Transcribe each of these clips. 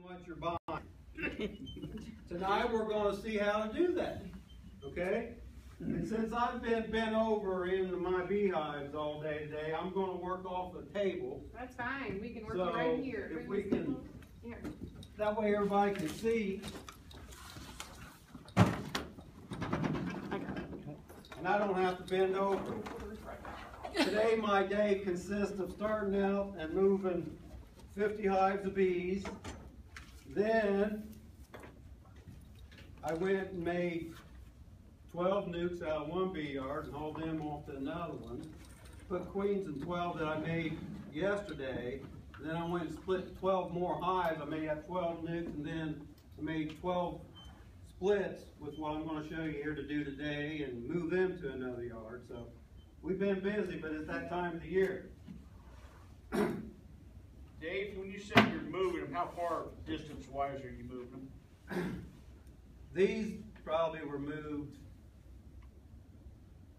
what you're buying. Tonight we're going to see how to do that, okay? And since I've been bent over in my beehives all day today, I'm going to work off the table. That's fine. We can work it right here. If we can, here. That way everybody can see. And I don't have to bend over. Today my day consists of starting out and moving 50 hives of bees. Then I went and made 12 nukes out of one bee yard and hauled them off to another one. Put queens in 12 that I made yesterday. And then I went and split 12 more hives. I made up 12 nukes, and then I made 12 splits with what I'm going to show you here to do today and move them to another yard. So we've been busy, but it's that time of the year. Dave, when you say you're moving them, how far distance-wise are you moving them? These probably were moved.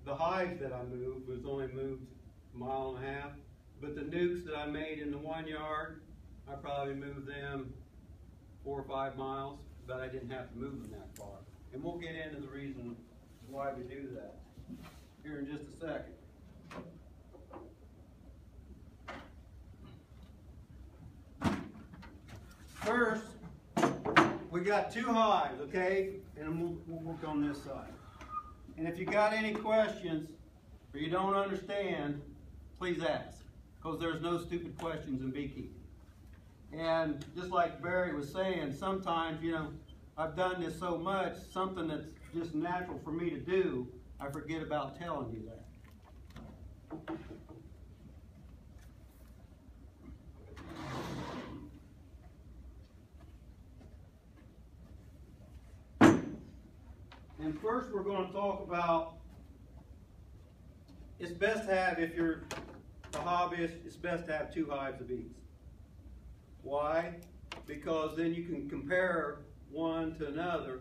The hives that I moved was only moved a mile and a half, but the nukes that I made in the 1 yard, I probably moved them 4 or 5 miles, but I didn't have to move them that far. And we'll get into the reason why we do that here in just a second. First, we got 2 hives, okay? And we'll work on this side. And if you got any questions or you don't understand, please ask, because there's no stupid questions in beekeeping. And just like Barry was saying, sometimes, you know, I've done this so much, something that's just natural for me to do, I forget about telling you that. And first we're going to talk about, it's best to have, if you're a hobbyist, it's best to have 2 hives of bees. Why? Because then you can compare one to another.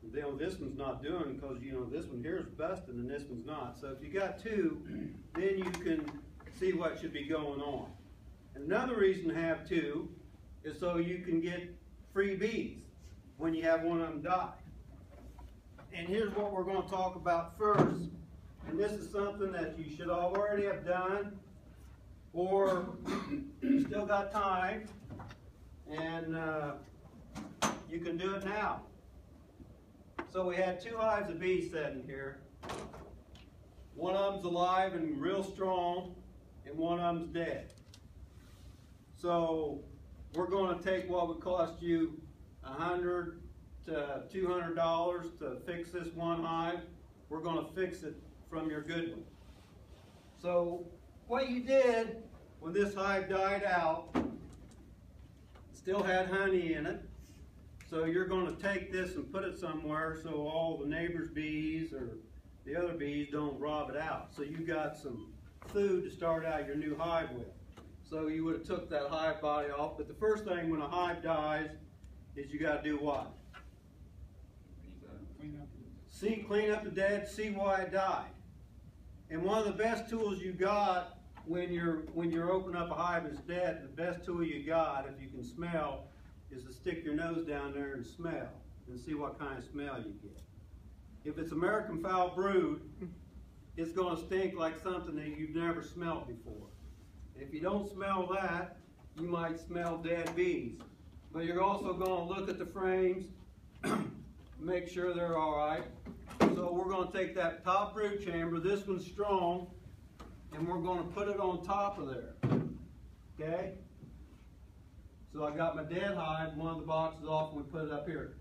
You know, this one's not doing, because you know this one here is busting and this one's not. So if you got 2, then you can see what should be going on. And another reason to have 2 is so you can get free bees when you have one of them die. And here's what we're going to talk about first. And this is something that you should already have done, or you still got time, and you can do it now. So we had 2 hives of bees sitting here. One of them's alive and real strong, and one of them's dead. So we're going to take what would cost you $100 to $200 to fix this one hive. We're going to fix it from your good one. So what you did when this hive died out, it still had honey in it. So you're going to take this and put it somewhere so all the neighbors' bees or the other bees don't rob it out. So you got some food to start out your new hive with. So you would have took that hive body off. But the first thing when a hive is you got to do what? Clean up the dead, see why it died. And one of the best tools you got when you're opening up a hive that's dead, the best tool you got, if you can smell, is to stick your nose down there and smell and see what kind of smell you get. If it's American foul brood, it's going to stink like something that you've never smelled before. If you don't smell that, you might smell dead bees. But you're also going to look at the frames, make sure they're all right. So we're going to take that top brood chamber, this one's strong, and we're going to put it on top of there, okay? So I got my dead hive, one of the boxes off, and we put it up here.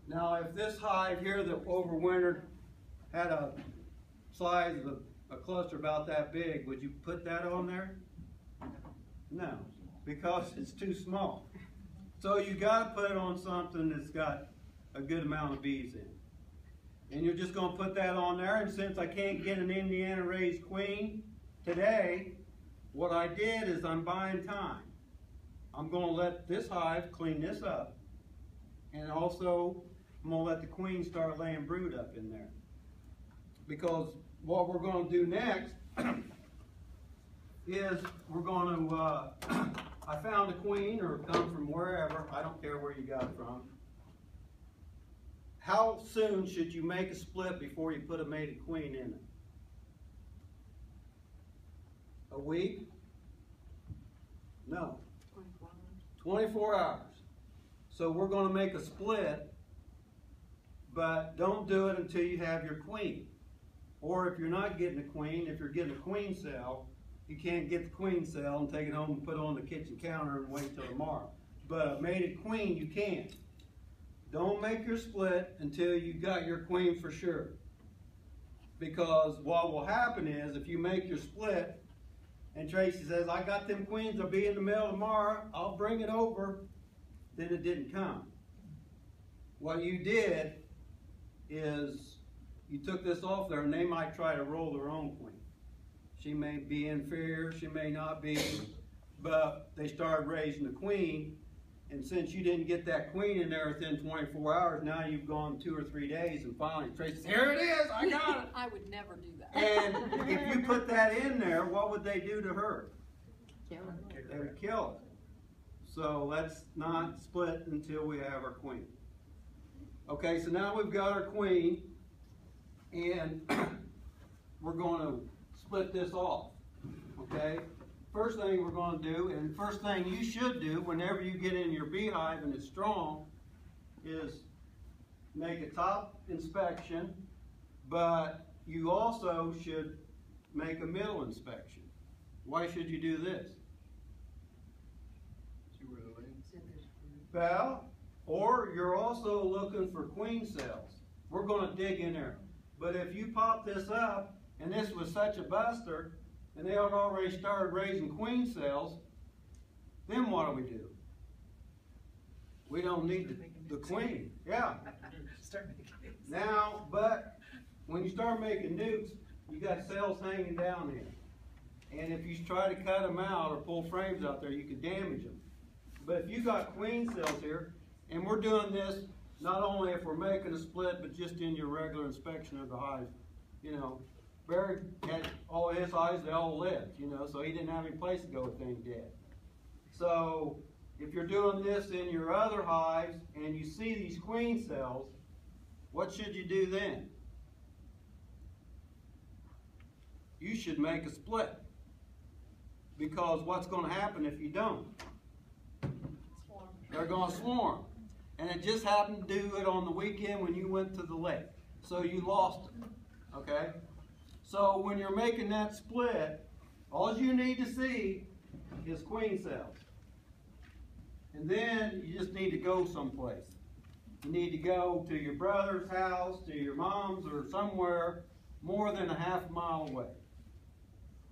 Now if this hive here that overwintered had a size of a cluster about that big, would you put that on there? No, because it's too small. So you got to put it on something that's got a good amount of bees in. And you're just going to put that on there, and since I can't get an Indiana raised queen today, what I did is I'm buying time. I'm going to let this hive clean this up, and also I'm going to let the queen start laying brood up in there. Because what we're going to do next is we're going to, I found a queen or come from wherever, I don't care where you got it from. How soon should you make a split before you put a mated queen in it? A week? No. 24 hours. So we're going to make a split, but don't do it until you have your queen. Or if you're not getting a queen, if you're getting a queen cell, you can't get the queen cell and take it home and put it on the kitchen counter and wait till tomorrow. But a mated queen, you can. Don't make your split until you got your queen for sure. Because what will happen is, if you make your split, and Tracy says, I got them queens, they'll be in the mail tomorrow, I'll bring it over, then it didn't come. What you did is, you took this off there, and they might try to roll their own queen. She may be inferior, she may not be, but they started raising the queen, and since you didn't get that queen in there within 24 hours, now you've gone 2 or 3 days, and finally Tracy says, here it is, I got it. I would never do that. And if you put that in there, what would they do to her? Kill her. They would kill her. So let's not split until we have our queen. Okay, so now we've got our queen, and we're going to split this off, okay? First thing we're going to do, and first thing you should do whenever you get in your beehive and it's strong, is make a top inspection, but you also should make a middle inspection. Why should you do this? See where the lane's. Well, or you're also looking for queen cells. We're going to dig in there. But if you pop this up, and this was such a buster, and they had already started raising queen cells, then what do? We don't need the queen. Yeah. Now, but when you start making nukes, you got cells hanging down here. And if you try to cut them out or pull frames out there, you can damage them. But if you got queen cells here, and we're doing this not only if we're making a split, but just in your regular inspection of the hive, you know, Barry had all his hives, they all lived, you know, so he didn't have any place to go with things dead. So if you're doing this in your other hives and you see these queen cells, what should you do then? You should make a split. Because what's going to happen if you don't? Swarm. They're going to swarm. And it just happened to do it on the weekend when you went to the lake. So you lost it. Okay? So when you're making that split, all you need to see is queen cells. And then you just need to go someplace. You need to go to your brother's house, to your mom's, or somewhere more than a half-mile away.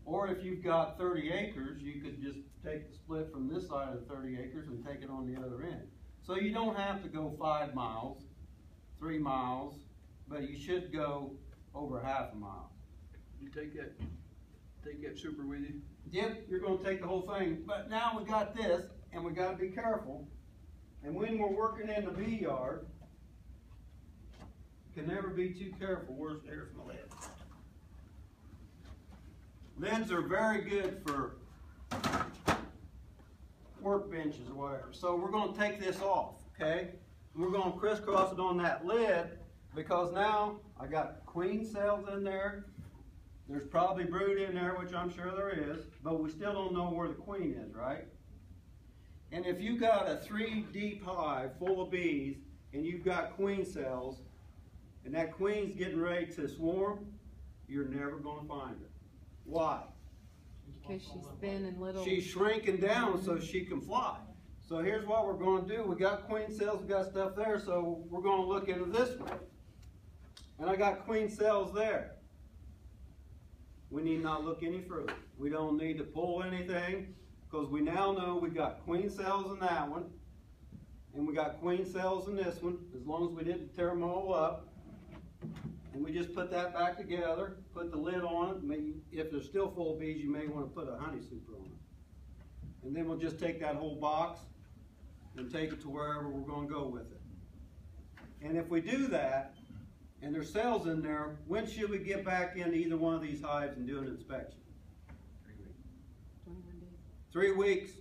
Or if you've got 30 acres, you could just take the split from this side of the 30 acres and take it on the other end. So you don't have to go 5 miles, 3 miles, but you should go over half a mile. You take that super with you? Yep, you're going to take the whole thing. But now we got this, and we got to be careful. And when we're working in the bee yard, you can never be too careful. Here's my lid. Lids are very good for workbenches or whatever. So we're going to take this off, okay? And we're going to crisscross it on that lid because now I got queen cells in there. There's probably brood in there, which I'm sure there is, but we still don't know where the queen is, right? And if you got a 3 deep hive full of bees and you've got queen cells and that queen's getting ready to swarm, you're never going to find her. Why? Because she's thin and little. She's shrinking down so she can fly. So here's what we're going to do. We got queen cells, we got stuff there, so we're going to look into this one. And I got queen cells there. We need not look any further. We don't need to pull anything because we now know we got queen cells in that one and we got queen cells in this one, as long as we didn't tear them all up. And we just put that back together, put the lid on it. Maybe if they're still full of bees, you may want to put a honey super on it. And then we'll just take that whole box and take it to wherever we're going to go with it. And if we do that, and there's cells in there, when should we get back into either one of these hives and do an inspection? 21 days. 3 weeks.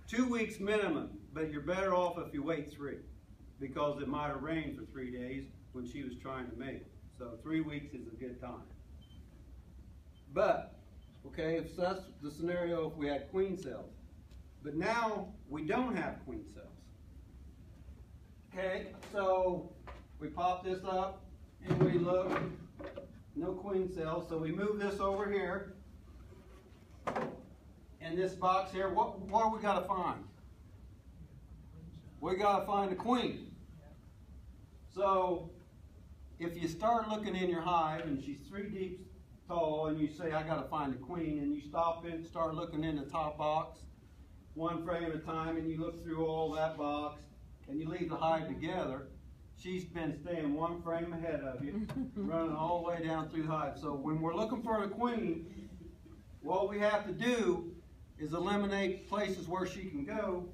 2 weeks minimum, but you're better off if you wait 3, because it might have rained for 3 days when she was trying to mate. So 3 weeks is a good time. But, okay, if that's the scenario if we had queen cells. But now we don't have queen cells. Okay, so we pop this up and we look, no queen cells, so we move this over here. And this box here, what do we gotta find? We gotta find a queen. So if you start looking in your hive and she's 3 deep tall and you say I gotta find a queen, and you stop and start looking in the top box 1 frame at a time, and you look through all that box and you leave the hive together, she's been staying 1 frame ahead of you, running all the way down through the hive. So when we're looking for a queen, what we have to do is eliminate places where she can go.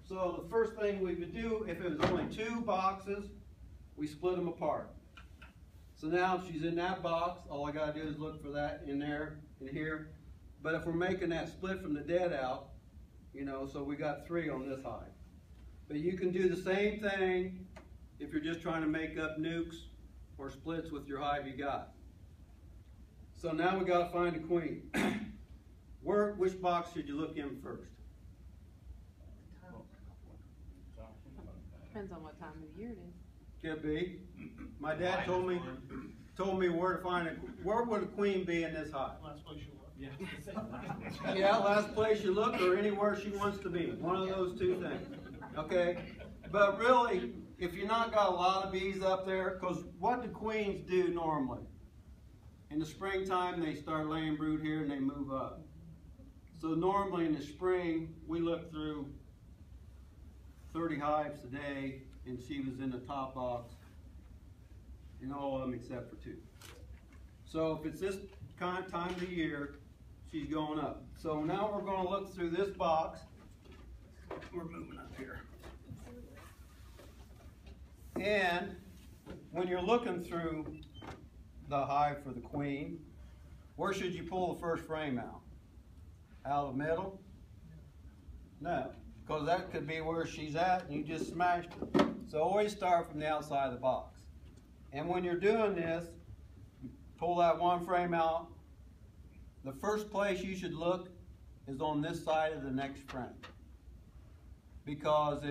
So the first thing we would do, if it was only 2 boxes, we split them apart. So now if she's in that box, all I gotta do is look for that in there, in here. But if we're making that split from the dead out, you know, so we got 3 on this hive. But you can do the same thing if you're just trying to make up nukes or splits with your hive you got. So now we gotta find a queen. Which box should you look in first? Depends on what time of the year it is. Could be. My dad told me where to find it. Where would a queen be in this hive? Last place you look. Yeah. Yeah, last place you look, or anywhere she wants to be. One of those 2 things. Okay? But really, if you're not got a lot of bees up there, because what do queens do normally? In the springtime, they start laying brood here and they move up. So normally in the spring, we look through 30 hives a day, and she was in the top box in all of them except for 2. So if it's this kind of time of the year, she's going up. So now we're going to look through this box. We're moving up here. And when you're looking through the hive for the queen, where should you pull the first frame out? Out of the middle? No, because that could be where she's at and you just smashed it. So always start from the outside of the box. And when you're doing this, you pull that 1 frame out. The first place you should look is on this side of the next frame. Because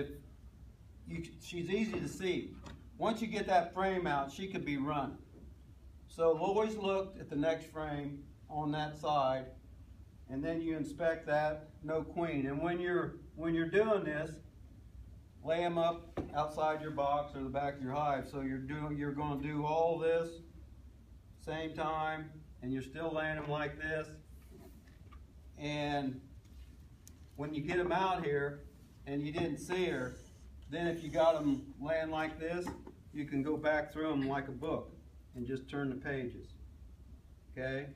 she's easy to see. Once you get that frame out, she could be running. So always look at the next frame on that side, and then you inspect that, no queen. And when you're doing this, lay them up outside your box or the back of your hive. So you're going to do all this same time, and you're still laying them like this. And when you get them out here and you didn't see her, then if you got them laying like this, you can go back through them like a book and just turn the pages. Okay?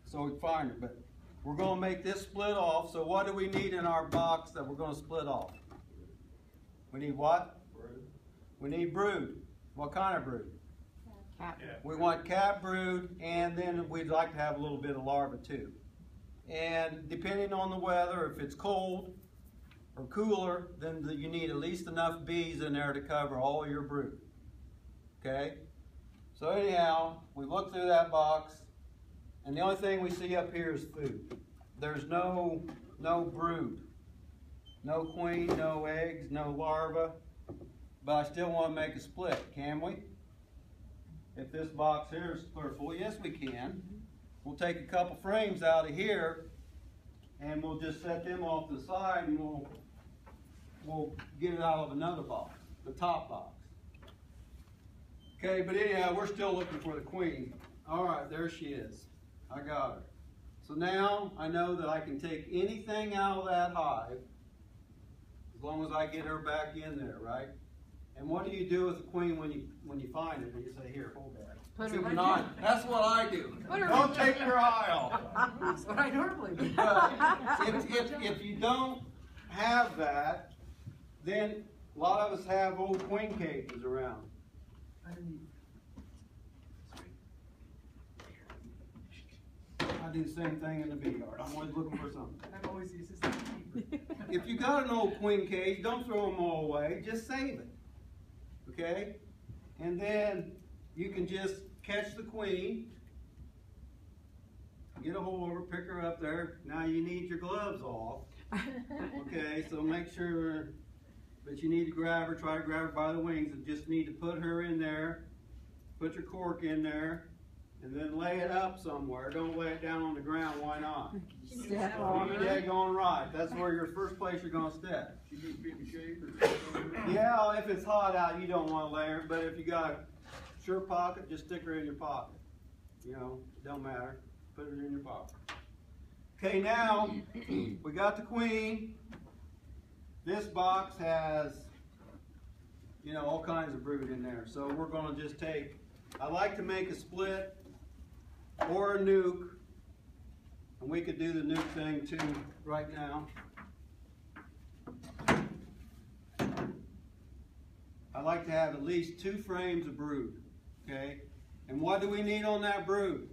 So we find her, but we're going to make this split off. So what do we need in our box that we're going to split off? We need what? Brood. We need brood. What kind of brood? Cap. We want cap brood, and then we'd like to have a little bit of larva too. And depending on the weather, if it's cold or cooler, then you need at least enough bees in there to cover all your brood. Okay? So anyhow, we look through that box, and the only thing we see up here is food. There's no brood. No queen, no eggs, no larva. But I still want to make a split, can we? If this box here is clear full, yes we can. We'll take a couple frames out of here and we'll just set them off to the side, and we'll get it out of another box, the top box. Okay, but anyhow, we're still looking for the queen. All right, there she is. I got her. So now I know that I can take anything out of that hive as long as I get her back in there, right? And what do you do with the queen when you find it? And you say, here, hold that. Put her Keep right an eye. That's what I do. Put her Don't take your eye off. That's what I normally do. But if you don't have that, then a lot of us have old queen cages around. I do the same thing in the bee yard. I'm always looking for something. I'm always the assistant keeper. If you got an old queen cage, don't throw them all away. Just save it. Okay? And then you can just catch the queen, get a hold of her, pick her up there. Now you need your gloves off. Okay, so make sure that you need to grab her, try to grab her by the wings, and just need to put her in there, put your cork in there, and then lay it up somewhere. Don't lay it down on the ground, why not? Step You're on her. dead going right. That's where your first place you're gonna step. She needs to be in the shade or. Yeah, if it's hot out, you don't want to lay her, but if you got a shirt pocket, just stick her in your pocket. You know, it don't matter. Put it in your pocket. Okay, now we got the queen. This box has, you know, all kinds of brood in there. So we're going to just take, I like to make a split or a nuke, and we could do the nuke thing too right now. I like to have at least 2 frames of brood, okay? And what do we need on that brood?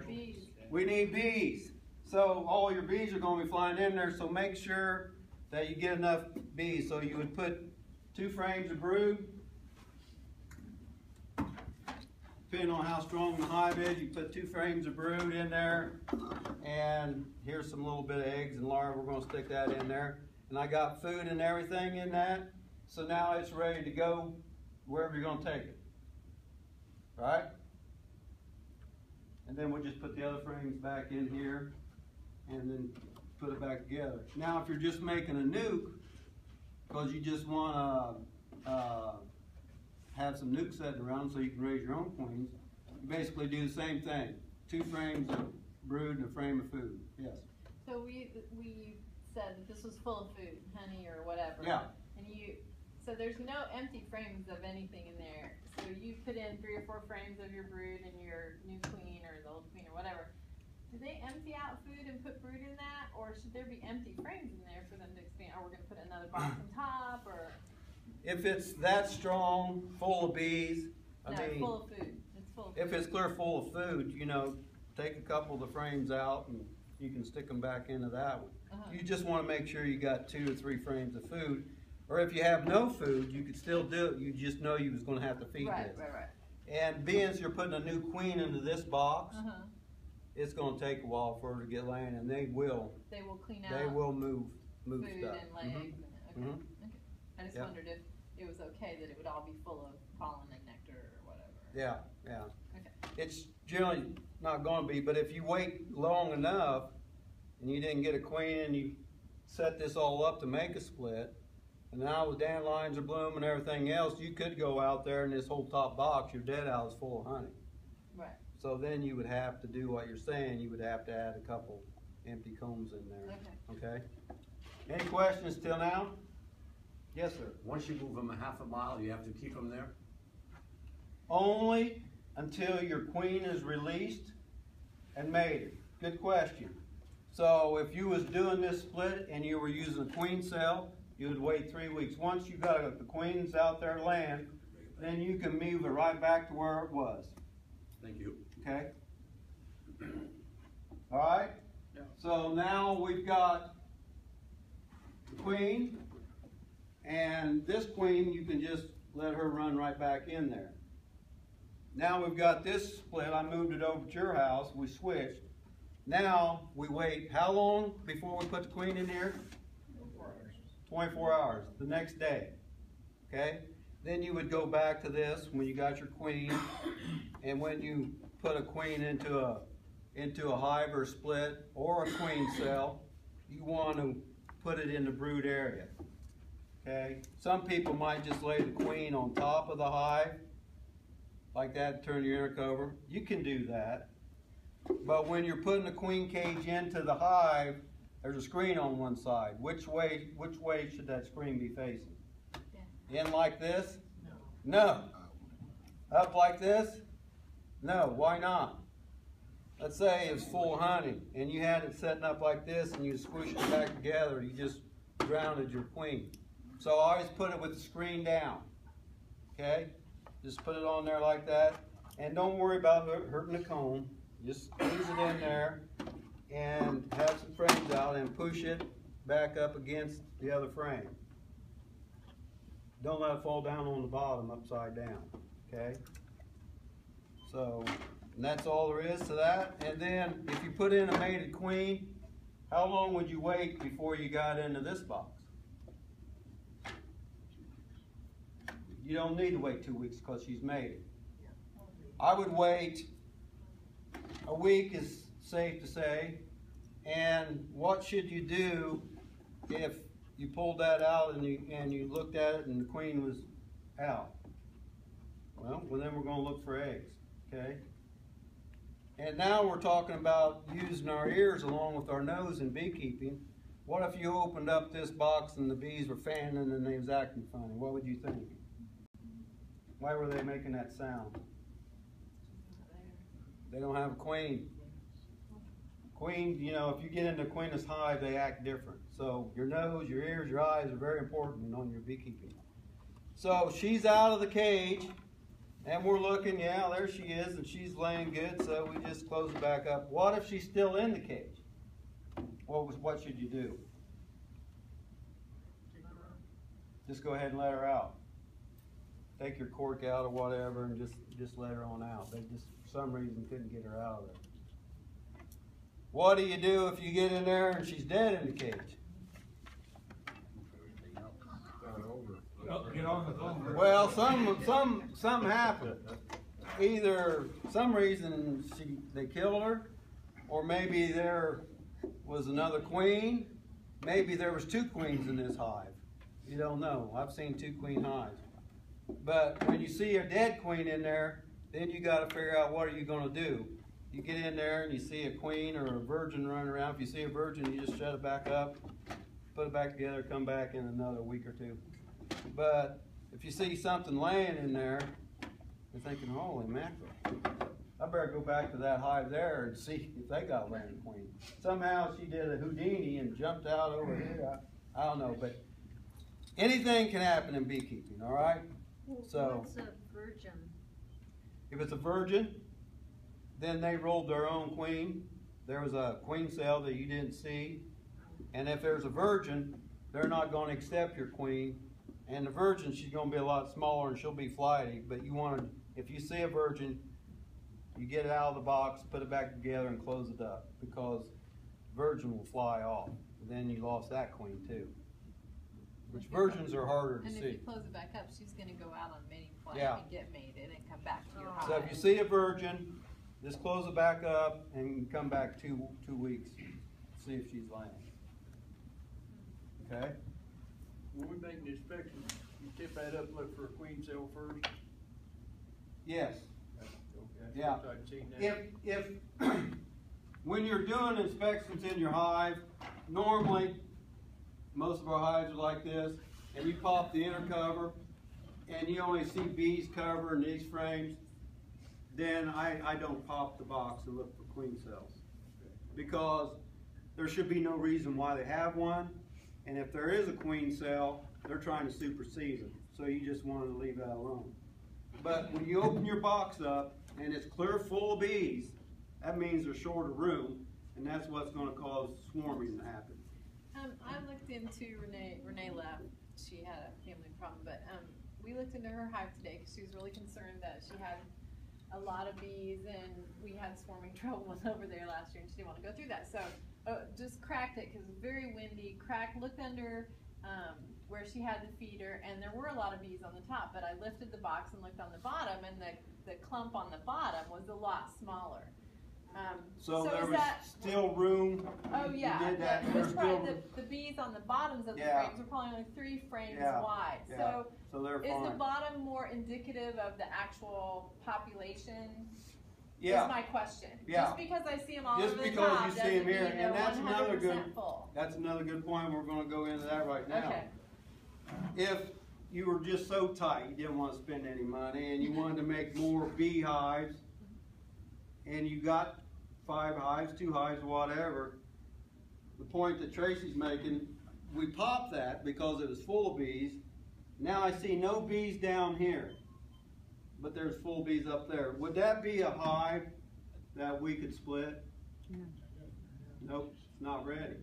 Bees. We need bees. So all your bees are going to be flying in there, so make sure that you get enough bees. So you would put 2 frames of brood. Depending on how strong the hive is, you put 2 frames of brood in there. And here's some little bit of eggs and larvae. We're going to stick that in there. And I got food and everything in that. So now it's ready to go wherever you're going to take it. Right? And then we'll just put the other frames back in here and then put it back together. Now if you're just making a nuke, because you just want to have some nukes sitting around so you can raise your own queens, you basically do the same thing. 2 frames of brood and a frame of food. Yes? So we said that this was full of food, honey or whatever. Yeah. And so there's no empty frames of anything in there. So you put in 3 or 4 frames of your brood and your new queen or the old queen or whatever. Do they empty out food and put brood in that, or should there be empty frames in there for them to expand? Or we're going to put another box on top, or If it's that strong, full of bees, no, full of food. It's full of food. if it's clear full of food, you know, take a couple of the frames out and you can stick them back into that one. You just want to make sure you got 2 or 3 frames of food. Or if you have no food, you could still do it. You just know you was going to have to feed Right. And being as you're putting a new queen into this box, it's going to take a while for her to get laying, and they will clean out. They will move food stuff. and lay eggs in it. Okay. Okay. I just Yep. wondered if it was okay that it would all be full of pollen and nectar or whatever. Yeah, yeah. Okay. It's generally not going to be, but if you wait long enough and you didn't get a queen and you set this all up to make a split, and now the dandelions are blooming and everything else, you could go out there and this whole top box, your dead owl is full of honey. Right. So then you would have to do what you're saying. You would have to add a couple empty combs in there. Okay. Okay? Any questions till now? Yes, sir. Once you move them a half a mile, you have to keep them there? Only until your queen is released and mated. Good question. So if you was doing this split and you were using a queen cell, you would wait 3 weeks. Once you got the queens out there laying, then you can move it right back to where it was. Thank you. Okay? All right? Yeah. So now we've got the queen, and this queen, you can just let her run right back in there. Now we've got this split. I moved it over to your house. We switched. Now we wait how long before we put the queen in here? 24 hours. The next day. Okay? Then you would go back to this when you got your queen, and when you put a queen into a hive or split or a queen cell, you want to put it in the brood area. Okay? Some people might just lay the queen on top of the hive, like that, turn your inner cover. You can do that. But when you're putting the queen cage into the hive, there's a screen on one side. Which way should that screen be facing? In like this? No. Up like this? No. Why not? Let's say it's full of honey and you had it setting up like this and you squish it back together, you just drowned your queen. So I always put it with the screen down. Okay? Just put it on there like that. And don't worry about hurting the comb. Just squeeze it in there and have some frames out and push it back up against the other frame. Don't let it fall down on the bottom upside down, okay? So, and that's all there is to that. And then if you put in a mated queen, how long would you wait before you got into this box? You don't need to wait 2 weeks because she's mated. I would wait a week is safe to say. And what should you do if you pulled that out and you looked at it and the queen was out? Well, then we're going to look for eggs, okay? And now we're talking about using our ears along with our nose in beekeeping. What if you opened up this box and the bees were fanning and they was acting funny? What would you think? Why were they making that sound? They don't have a queen. Queen, you know, if you get into a queenless hive, they act different. So your nose, your ears, your eyes are very important on your beekeeping. So she's out of the cage, and we're looking, yeah, there she is, and she's laying good, so we just close it back up. What if she's still in the cage? What should you do? Just go ahead and let her out. Take your cork out or whatever and just let her on out. They just, for some reason, couldn't get her out of there. What do you do if you get in there and she's dead in the cage? Well, some happened. Either some reason they killed her, or maybe there was another queen. Maybe there was 2 queens in this hive. You don't know. I've seen 2 queen hives. But when you see a dead queen in there, then you got to figure out what are you going to do. You get in there and you see a queen or a virgin running around. If you see a virgin, you just shut it back up, put it back together, come back in another week or 2. But if you see something laying in there, you're thinking, holy mackerel, I better go back to that hive there and see if they got a laying queen. Somehow she did a Houdini and jumped out over here. I don't know, but anything can happen in beekeeping, all right? So, what's a virgin? If it's a virgin, then they rolled their own queen. There was a queen cell that you didn't see. And if there's a virgin, they're not going to accept your queen. And the virgin, she's going to be a lot smaller and she'll be flighty. But you want to, if you see a virgin, you get it out of the box, put it back together and close it up. Because virgin will fly off. And then you lost that queen too. Which virgins are harder to And see. if you close it back up, she's going to go out on mating flight Yeah. and get mated and come back to your hive. So if you see a virgin, just close it back up and come back two weeks. See if she's laying. Okay? When we make an inspection, you tip that up, look for a queen cell first? Yes. Okay. Yeah. I'd seen that. If when you're doing inspections in your hive, normally most of our hives are like this, and you pop the inner cover and you only see bees cover in these frames, then I don't pop the box and look for queen cells. Because there should be no reason why they have one, and if there is a queen cell, they're trying to supersede them. So you just wanted to leave that alone. But when you open your box up and it's clear full of bees, that means there's short of room, and that's what's going to cause swarming to happen. I looked into Renee left. She had a family problem, but we looked into her hive today because she was really concerned that she had a lot of bees and we had swarming trouble over there last year and she didn't want to go through that. So just cracked it because it was very windy. Looked under where she had the feeder and there were a lot of bees on the top, but I lifted the box and looked on the bottom and the clump on the bottom was a lot smaller. So there is was that still room. Oh yeah, You did that. it was There's still probably the bees on the bottoms of the Yeah. frames were probably only 3 frames Yeah. wide. Yeah. So they're Is the fine. bottom more indicative of the actual population? Yeah. Is my question. Yeah. Just because I see them all Just over the because top you see doesn't them here, mean they're and that's another 100% good. full. That's another good point. We're going to go into that right now. Okay. If you were just so tight, you didn't want to spend any money, and you wanted to make more beehives, and you got 5 hives, 2 hives, whatever, the point that Tracy's making, we popped that because it was full of bees. Now I see no bees down here, but there's full bees up there. Would that be a hive that we could split? No. Nope, it's not ready.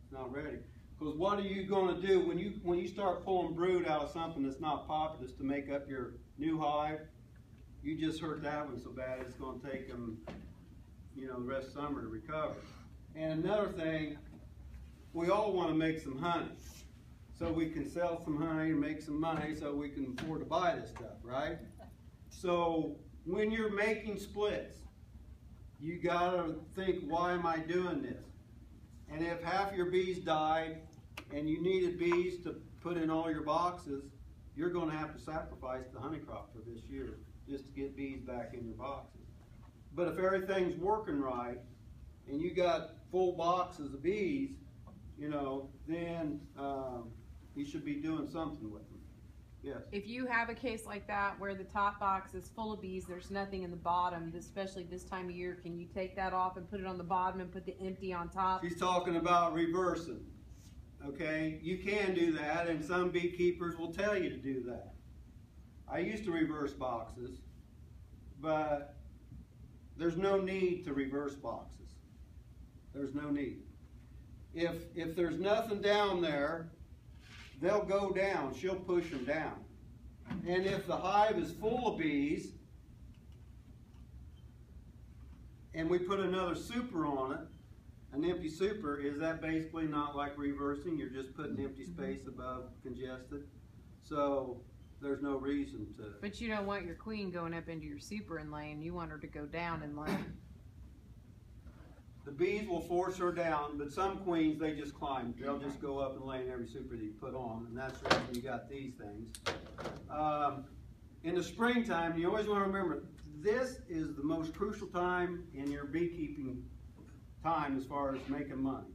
It's not ready. Because what are you going to do when you start pulling brood out of something that's not populous to make up your new hive? You just hurt that one so bad it's going to take them, you know, the rest of summer to recover. And another thing, we all want to make some honey, so we can sell some honey and make some money, so we can afford to buy this stuff, right? So when you're making splits, you gotta think, why am I doing this? And if half your bees died and you needed bees to put in all your boxes, you're going to have to sacrifice the honey crop for this year just to get bees back in your boxes. But if everything's working right and you got full boxes of bees, you know, then you should be doing something with them. Yes. If you have a case like that where the top box is full of bees, there's nothing in the bottom, especially this time of year, can you take that off and put it on the bottom and put the empty on top? She's talking about reversing. Okay, you can do that, and some beekeepers will tell you to do that. I used to reverse boxes, but there's no need to reverse boxes. There's no need. If there's nothing down there, they'll go down. She'll push them down. And if the hive is full of bees, and we put another super on it, an empty super, is that basically not like reversing? You're just putting empty space above congested. So there's no reason to. But you don't want your queen going up into your super and laying. You want her to go down and lay. The bees will force her down, but some queens, they just climb. They'll just go up and lay in every super that you put on, and that's the reason you got these things. In the springtime, you always want to remember, this is the most crucial time in your beekeeping time as far as making money.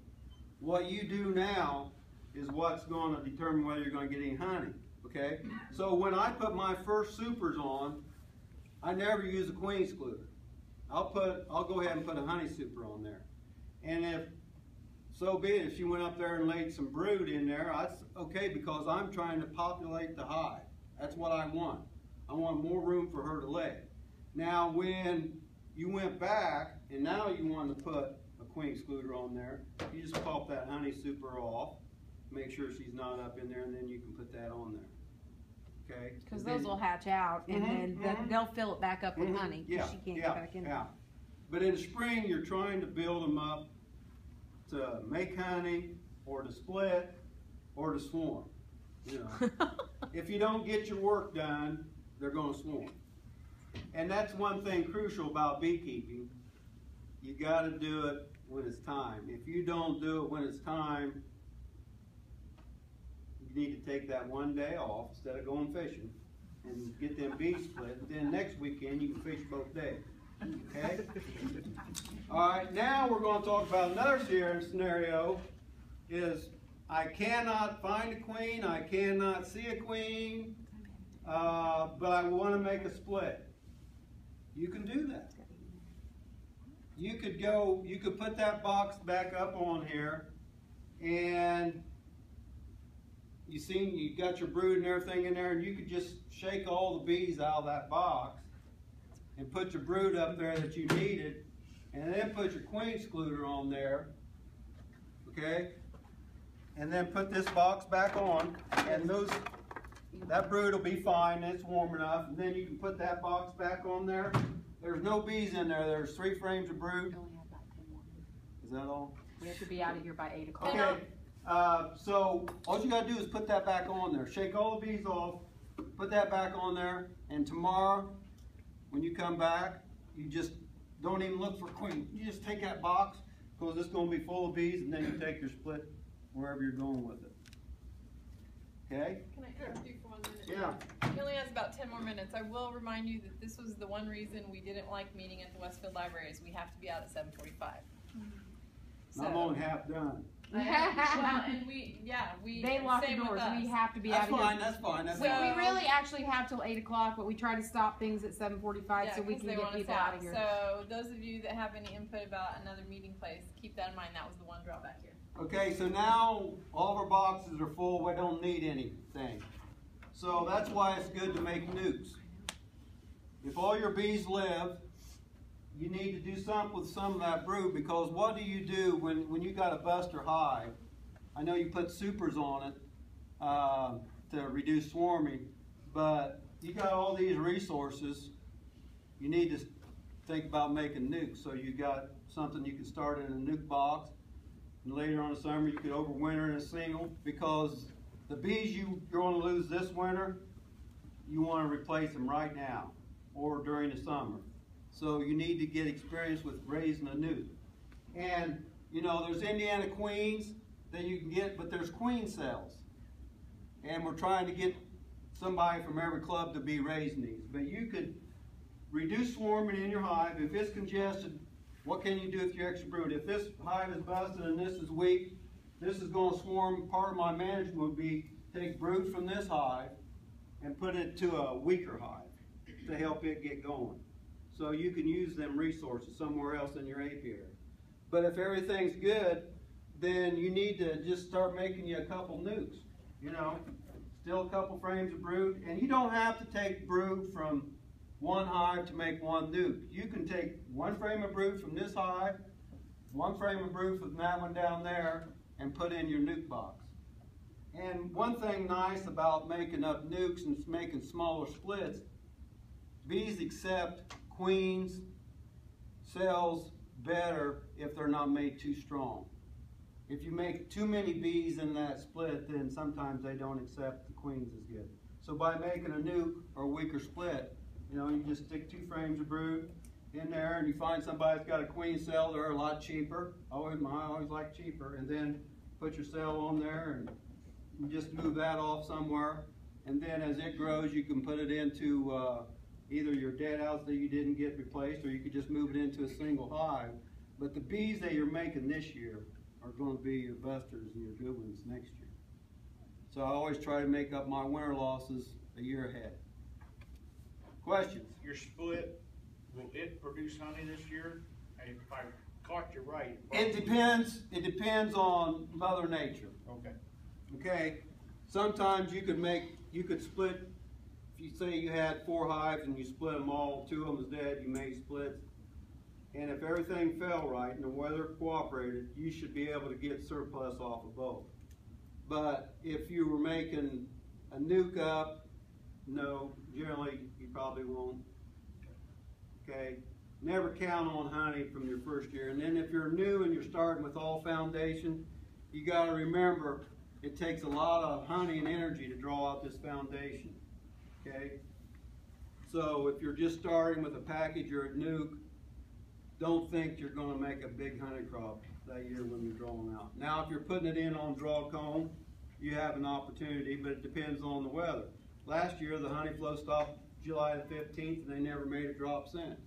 What you do now is what's going to determine whether you're going to get any honey, okay? So when I put my first supers on, I never use a queen excluder. I'll go ahead and put a honey super on there. And if, so be it, if she went up there and laid some brood in there, that's okay, because I'm trying to populate the hive. That's what I want. I want more room for her to lay. Now when you went back and now you want to put a queen excluder on there, you just pop that honey super off, make sure she's not up in there, and then you can put that on there. Okay? Because those will hatch out, and then they'll fill it back up with honey. Yeah, She can't yeah, get back in there. yeah. But in the spring, you're trying to build them up to make honey, or to split, or to swarm. You know, if you don't get your work done, they're going to swarm. And that's one thing crucial about beekeeping. You got to do it when it's time. If you don't do it when it's time, you need to take that one day off instead of going fishing and get them bees split. And then next weekend you can fish both days. Okay? All right, now we're going to talk about another scenario. Is I cannot find a queen, I cannot see a queen, but I want to make a split. You can do that. You could put that box back up on here, and you got your brood and everything in there, and you could just shake all the bees out of that box and put your brood up there that you needed, and then put your queen excluder on there, okay? And then put this box back on, and that brood will be fine, it's warm enough, and then you can put that box back on there. There's no bees in there, there's 3 frames of brood. We only have about 10 more minutes. Is that all? We have to be out of here by 8 o'clock. Okay, so all you gotta do is put that back on there. Shake all the bees off, put that back on there, and tomorrow, when you come back, you just don't even look for queen. You just take that box, because it's gonna be full of bees, and then you take your split wherever you're going with it. Okay? Can I interrupt you for 1 minute? Yeah. He only has about 10 more minutes. I will remind you that this was the one reason we didn't like meeting at the Westfield Library, is we have to be out at 7:45. I'm only half done. Well, and we They lock the same with doors. us. We have to be That's out of fine, here. that's fine, that's We fine. really actually have till 8 o'clock, but we try to stop things at 7:45 Yeah, so we 'cause can they get want us people out of here. So those of you that have any input about another meeting place, keep that in mind. That was the one drawback here. Okay, so now all of our boxes are full, we don't need anything. So that's why it's good to make nukes. If all your bees live, you need to do something with some of that brood, because what do you do when you got a buster hive? I know you put supers on it to reduce swarming, but you got all these resources. You need to think about making nukes. So you got something you can start in a nuke box, and later on in the summer you could overwinter in a single, because the bees you're going to lose this winter, you want to replace them right now or during the summer. So you need to get experience with raising a nuke. And you know, there's Indiana queens that you can get, but there's queen cells. And we're trying to get somebody from every club to be raising these. But you could reduce swarming in your hive. If it's congested, what can you do with your extra brood? If this hive is busted and this is weak, this is going to swarm. Part of my management would be take brood from this hive and put it to a weaker hive to help it get going. So you can use them resources somewhere else in your apiary. But if everything's good, then you need to just start making you a couple nukes. You know, still a couple frames of brood. And you don't have to take brood from one hive to make one nuke. You can take one frame of brood from this hive, one frame of brood from that one down there, and put in your nuke box. And one thing nice about making up nukes and making smaller splits, bees accept queens cells better if they're not made too strong. If you make too many bees in that split, then sometimes they don't accept the queens as good. So by making a nuke or a weaker split, you know, you just stick 2 frames of brood in there, and you find somebody that's got a queen cell. They're a lot cheaper. I always like cheaper. And then put your cell on there, and you just move that off somewhere. And then as it grows, you can put it into either your dead house that you didn't get replaced, or you could just move it into a single hive. But the bees that you're making this year are going to be your busters and your good ones next year. So I always try to make up my winter losses a year ahead. Questions? Your split, will it produce honey this year? And if I caught you right. It depends. It depends on Mother Nature. Okay. Okay. Sometimes you could split. If you say you had 4 hives and you split them all, 2 of them was dead, you made splits. And if everything fell right and the weather cooperated, you should be able to get surplus off of both. But if you were making a nuke up, no, generally you probably won't. Okay? Never count on honey from your first year. And then if you're new and you're starting with all foundation, you got to remember it takes a lot of honey and energy to draw out this foundation. Okay? So if you're just starting with a package or a nuke, don't think you're going to make a big honey crop that year when you're drawing out. Now, if you're putting it in on draw comb, you have an opportunity, but it depends on the weather. Last year, the honey flow stopped July the 15th, and they never made a drop since.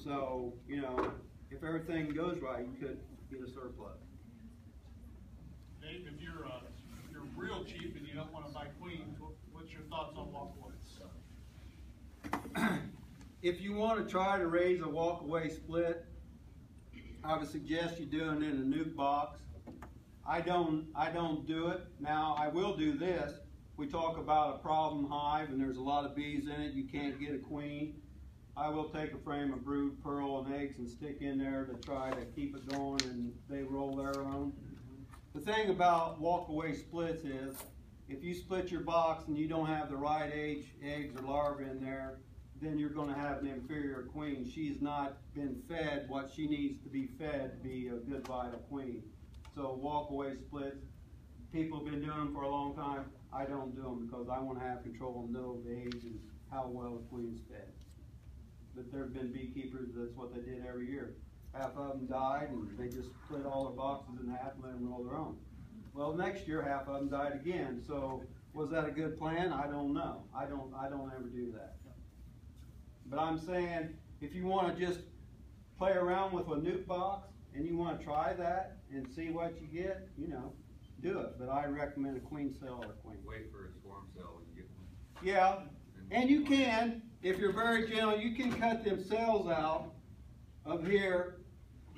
So, you know, if everything goes right, you could get a surplus. Dave, if you're real cheap and you don't want to buy queens, what's your thoughts on walkaways? If you want to try to raise a walk-away split, I would suggest you doing it in a nuke box. I don't do it. Now, I will do this. We talk about a problem hive and there's a lot of bees in it, you can't get a queen. I will take a frame of brood, pearl, and eggs and stick in there to try to keep it going, and they roll their own. The thing about walk-away splits is, if you split your box and you don't have the right age eggs or larvae in there, then you're going to have an inferior queen. She's not been fed what she needs to be fed to be a good vital queen. So walk-away splits, people have been doing them for a long time. I don't do them because I want to have control and know the age and how well the queen's fed. But there have been beekeepers, that's what they did every year. Half of them died and they just split all their boxes in half and let them roll their own. Well, next year half of them died again. So was that a good plan? I don't know. I don't ever do that. But I'm saying, if you want to just play around with a nuke box and you want to try that and see what you get, you know, do it. But I recommend a queen cell or a queen. Wait for a swarm cell when you get one. Yeah, and you can, if you're very gentle, you can cut them cells out of here.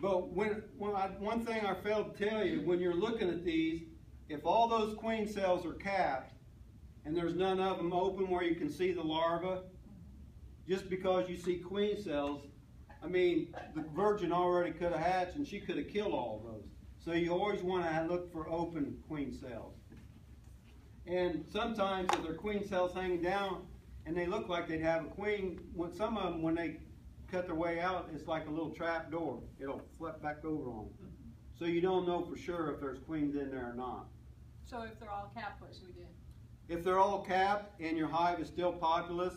But one thing I failed to tell you, when you're looking at these, if all those queen cells are capped and there's none of them open where you can see the larva, just because you see queen cells I mean, the virgin already could have hatched and she could have killed all of those. So you always want to look for open queen cells. And sometimes if their queen cells hanging down and they look like they'd have a queen, some of them, when they cut their way out, it's like a little trap door. It'll flip back over on them. So you don't know for sure if there's queens in there or not. So if they're all capped, what should we do? If they're all capped and your hive is still populous,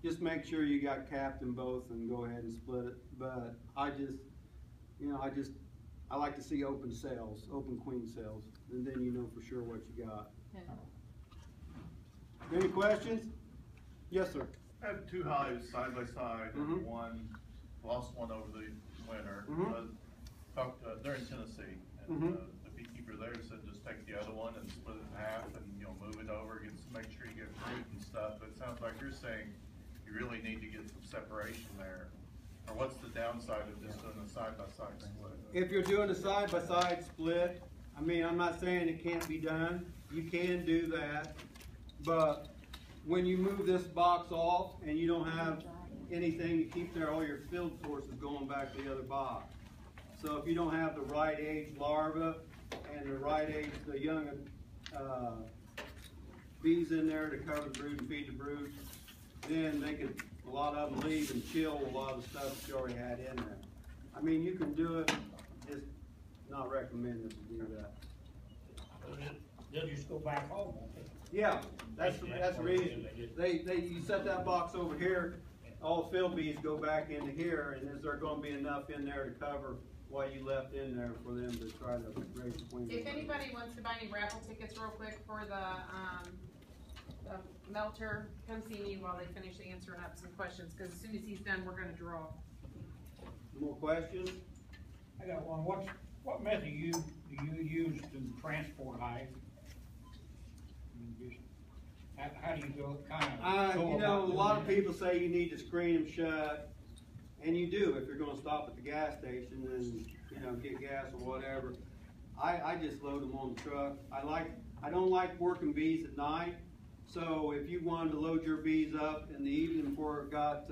just make sure you got capped in both and go ahead and split it. But I like to see open cells, open queen cells, and then you know for sure what you got. Okay. Any questions? Yes, sir. I have two hives side by side, Mhm. and one lost one over the winter. Mhm. They're in Tennessee, and Mhm. the beekeeper there said just take the other one and split it in half, and move it over, make sure you get fruit and stuff. But it sounds like you're saying you really need to get some separation there. Or what's the downside of just doing a side by side split? If you're doing a side by side split, I mean, I'm not saying it can't be done. You can do that, but when you move this box off and you don't have anything to keep there, all your field source is going back to the other box. So if you don't have the right age larva and the right age, the young bees in there to cover the brood and feed the brood, then they could, a lot of them leave and chill a lot of the stuff that you already had in there. I mean, you can do it, it's not recommended to do that. They'll just go back home, won't they? Yeah, that's the reason. You set that box over here, all the field bees go back into here, and is there gonna be enough in there to cover what you left in there for them to try to raise the queen? If anybody wants to buy any raffle tickets real quick for the melter, come see me while they finish answering up some questions, because as soon as he's done, we're gonna draw. More questions? I got one. What method do you use to transport hives? How do you go A lot of people say you need to screen them shut, and you do if you're going to stop at the gas station and get gas or whatever. I just load them on the truck. I don't like working bees at night, so if you wanted to load your bees up in the evening before it got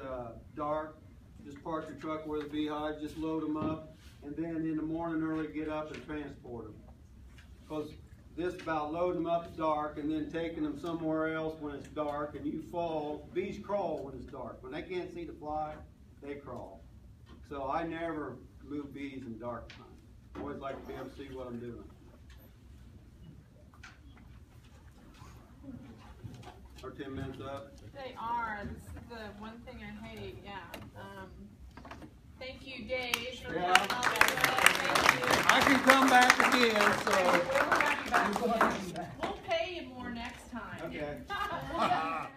dark, just park your truck where the beehive, just load them up, and then in the morning early get up and transport them. Because this about loading them up at dark and then taking them somewhere else when it's dark, and you fall. Bees crawl when it's dark. When they can't see the fly, they crawl. So I never move bees in dark time. I always like to be able to see what I'm doing. Are 10 minutes up? They are. This is the one thing I hate. Yeah. Thank you, Dave. For Yeah. all that. Thank you. I can come back again, so. We'll have you back. We'll pay you more next time. Okay.